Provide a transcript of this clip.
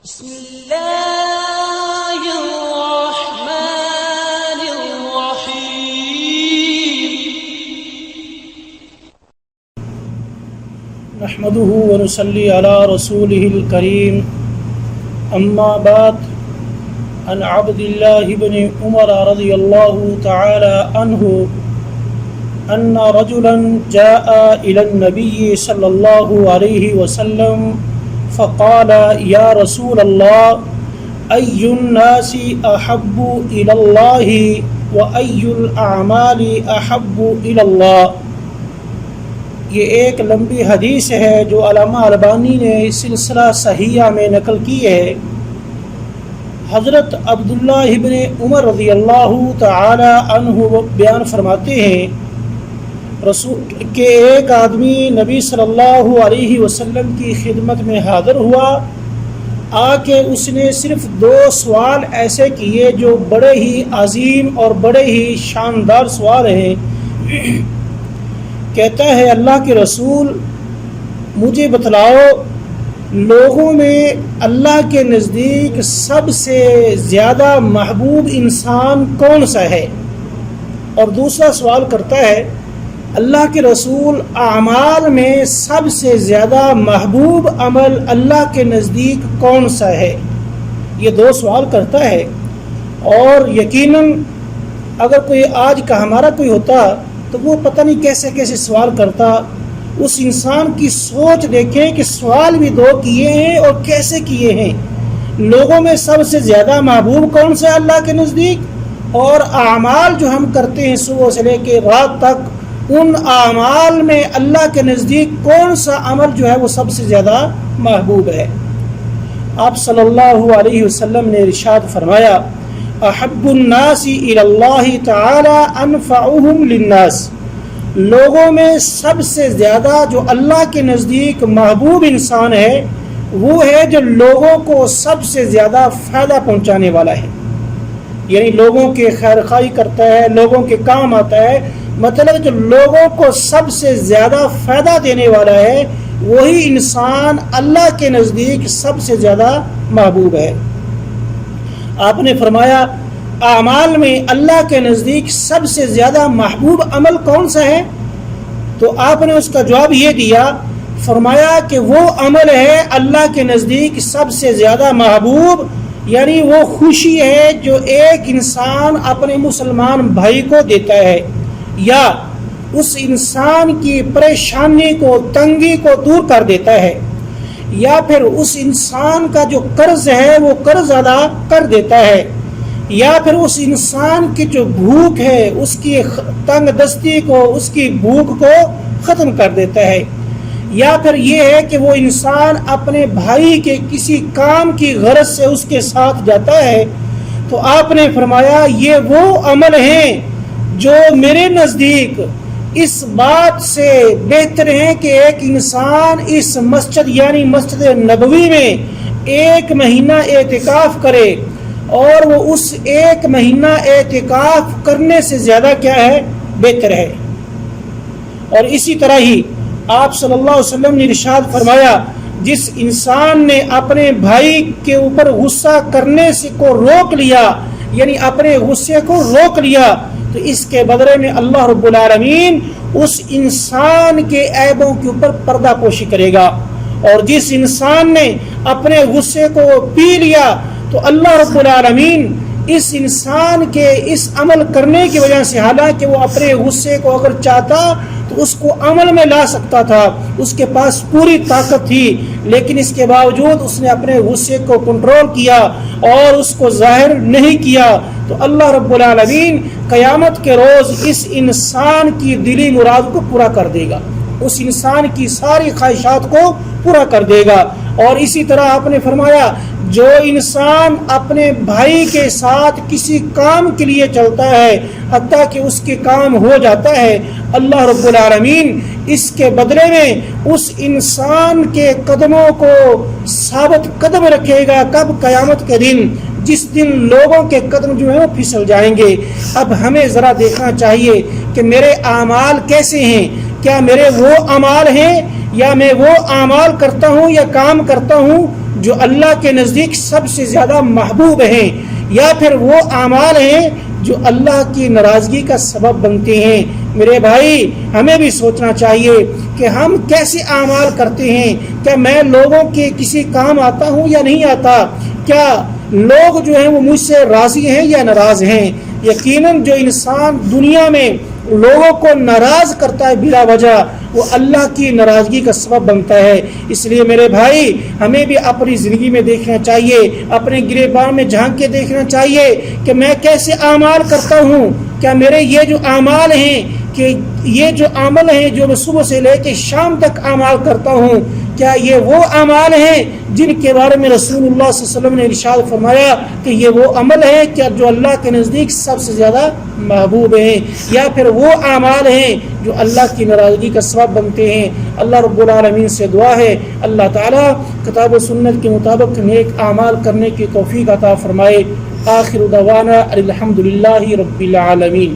بسم الله الرحمن الرحيم نحمده ونصلي على رسوله الكريم أما بعد عن عبد الله بن عمر رضي الله تعالى عنه أن رجلا جاء إلى النبي صلى الله عليه وسلم فقال يا رسول الله أي الناس أحب إلى الله وأي الأعمال أحب إلى الله۔ یہ ایک لمبی حدیث ہے جو علامہ البانی نے سلسلہ صحیحہ میں نقل کی ہے۔ حضرت عبداللہ ابن عمر رضی اللہ تعالی عنہ بیان فرماتے ہیں رسول کہ ایک آدمی نبی صلی اللہ علیہ وسلم کی خدمت میں حاضر ہوا، آ کے اس نے صرف 2 سوال ایسے کیے جو بڑے ہی عظیم اور بڑے ہی شاندار سوال ہیں۔ کہتا ہے اللہ کے رسول مجھے بتلاؤ لوگوں میں اللہ کے نزدیک سب سے زیادہ محبوب انسان کون سا ہے؟ اور دوسرا سوال کرتا ہے اللہ کے رسول اعمال میں سب سے زیادہ محبوب عمل اللہ کے نزدیک کون سا ہے؟ یہ 2 سوال کرتا ہے، اور یقیناً اگر کوئی آج کا ہمارا کوئی ہوتا تو وہ پتہ نہیں کیسے کیسے سوال کرتا۔ اس انسان کی سوچ دیکھیں کہ سوال بھی 2 کیے ہیں اور کیسے کیے ہیں۔ لوگوں میں سب سے زیادہ محبوب کون سا ہے اللہ کے نزدیک، اور اعمال جو ہم کرتے ہیں صبح سے لے کے رات تک، ان اعمال میں اللہ کے نزدیک کون سا عمل جو ہے وہ سب سے زیادہ محبوب ہے؟ آپ صلی اللہ علیہ وسلم نے ارشاد فرمایا احب الناس الی اللہ تعالی انفعهم للناس۔ لوگوں میں سب سے زیادہ جو اللہ کے نزدیک محبوب انسان ہے وہ ہے جو لوگوں کو سب سے زیادہ فائدہ پہنچانے والا ہے، یعنی لوگوں کے خیر خواہی کرتا ہے، لوگوں کے کام آتا ہے، مطلب جو لوگوں کو سب سے زیادہ فائدہ دینے والا ہے وہی انسان اللہ کے نزدیک سب سے زیادہ محبوب ہے۔ آپ نے فرمایا اعمال میں اللہ کے نزدیک سب سے زیادہ محبوب عمل کون سا ہے؟ تو آپ نے اس کا جواب یہ دیا، فرمایا کہ وہ عمل ہے اللہ کے نزدیک سب سے زیادہ محبوب، یعنی وہ خوشی ہے جو ایک انسان اپنے مسلمان بھائی کو دیتا ہے، یا اس انسان کی پریشانی کو تنگی کو دور کر دیتا ہے، یا پھر اس انسان کا جو قرض ہے وہ قرض ادا کر دیتا ہے، یا پھر اس انسان کی جو بھوک ہے اس کی تنگ دستی کو، اس کی بھوک کو ختم کر دیتا ہے، یا پھر یہ ہے کہ وہ انسان اپنے بھائی کے کسی کام کی غرض سے اس کے ساتھ جاتا ہے۔ تو آپ نے فرمایا یہ وہ عمل ہیں جو میرے نزدیک اس بات سے بہتر ہیں کہ ایک انسان اس مسجد یعنی مسجد نبوی میں 1 مہینہ اعتکاف کرے، اور وہ اس 1 مہینہ اعتکاف کرنے سے زیادہ کیا ہے؟ بہتر ہے۔ اور اسی طرح ہی آپ صلی اللہ علیہ وسلم نے ارشاد فرمایا جس انسان نے اپنے بھائی کے اوپر غصہ کرنے سے کو روک لیا، یعنی اپنے غصے کو روک لیا، تو اس کے بدلے میں اللہ رب العالمین اس انسان کے عیبوں کے اوپر پردہ پوشی کرے گا۔ اور جس انسان نے اپنے غصے کو پی لیا تو اللہ رب العالمین اس انسان کے اس عمل کرنے کی وجہ سے، حالانکہ وہ اپنے غصے کو اگر چاہتا تو اس کو عمل میں لا سکتا تھا، اس کے پاس پوری طاقت تھی، لیکن اس کے باوجود اس نے اپنے غصے کو کنٹرول کیا اور اس کو ظاہر نہیں کیا، تو اللہ رب العالمین قیامت کے روز اس انسان کی دلی مراد کو پورا کر دے گا، اس انسان کی ساری خواہشات کو پورا کر دے گا۔ اور اسی طرح آپ نے فرمایا جو انسان اپنے بھائی کے ساتھ کسی کام کے لیے چلتا ہے حتیٰ کہ اس کے کام ہو جاتا ہے، اللہ رب العالمین اس کے بدلے میں اس انسان کے قدموں کو ثابت قدم رکھے گا۔ کب؟ قیامت کے دن، جس دن لوگوں کے قدم جو ہیں وہ پھسل جائیں گے۔ اب ہمیں ذرا دیکھنا چاہیے کہ میرے اعمال کیسے ہیں، کیا میرے وہ اعمال ہیں یا میں وہ اعمال کرتا ہوں یا کام کرتا ہوں جو اللہ کے نزدیک سب سے زیادہ محبوب ہیں، یا پھر وہ اعمال ہیں جو اللہ کی ناراضگی کا سبب بنتے ہیں۔ میرے بھائی ہمیں بھی سوچنا چاہیے کہ ہم کیسے اعمال کرتے ہیں، کیا میں لوگوں کے کسی کام آتا ہوں یا نہیں آتا، کیا لوگ جو ہیں وہ مجھ سے راضی ہیں یا ناراض ہیں۔ یقیناً جو انسان دنیا میں لوگوں کو ناراض کرتا ہے بلا وجہ، وہ اللہ کی ناراضگی کا سبب بنتا ہے۔ اس لیے میرے بھائی ہمیں بھی اپنی زندگی میں دیکھنا چاہیے، اپنے گریبان میں جھانک کے دیکھنا چاہیے کہ میں کیسے اعمال کرتا ہوں، کیا میرے یہ جو اعمال ہیں، کہ یہ جو عمل ہیں جو میں صبح سے لے کے شام تک اعمال کرتا ہوں، کیا یہ وہ اعمال ہیں جن کے بارے میں رسول اللہ صلی اللہ علیہ وسلم نے ارشاد فرمایا کہ یہ وہ عمل ہے کیا جو اللہ کے نزدیک سب سے زیادہ محبوب ہیں، یا پھر وہ اعمال ہیں جو اللہ کی ناراضگی کا سبب بنتے ہیں۔ اللہ رب العالمین سے دعا ہے اللہ تعالیٰ کتاب و سنت کے مطابق نیک اعمال کرنے کی توفیق عطا فرمائے۔ آخر دعوانا الحمدللہ رب العالمین۔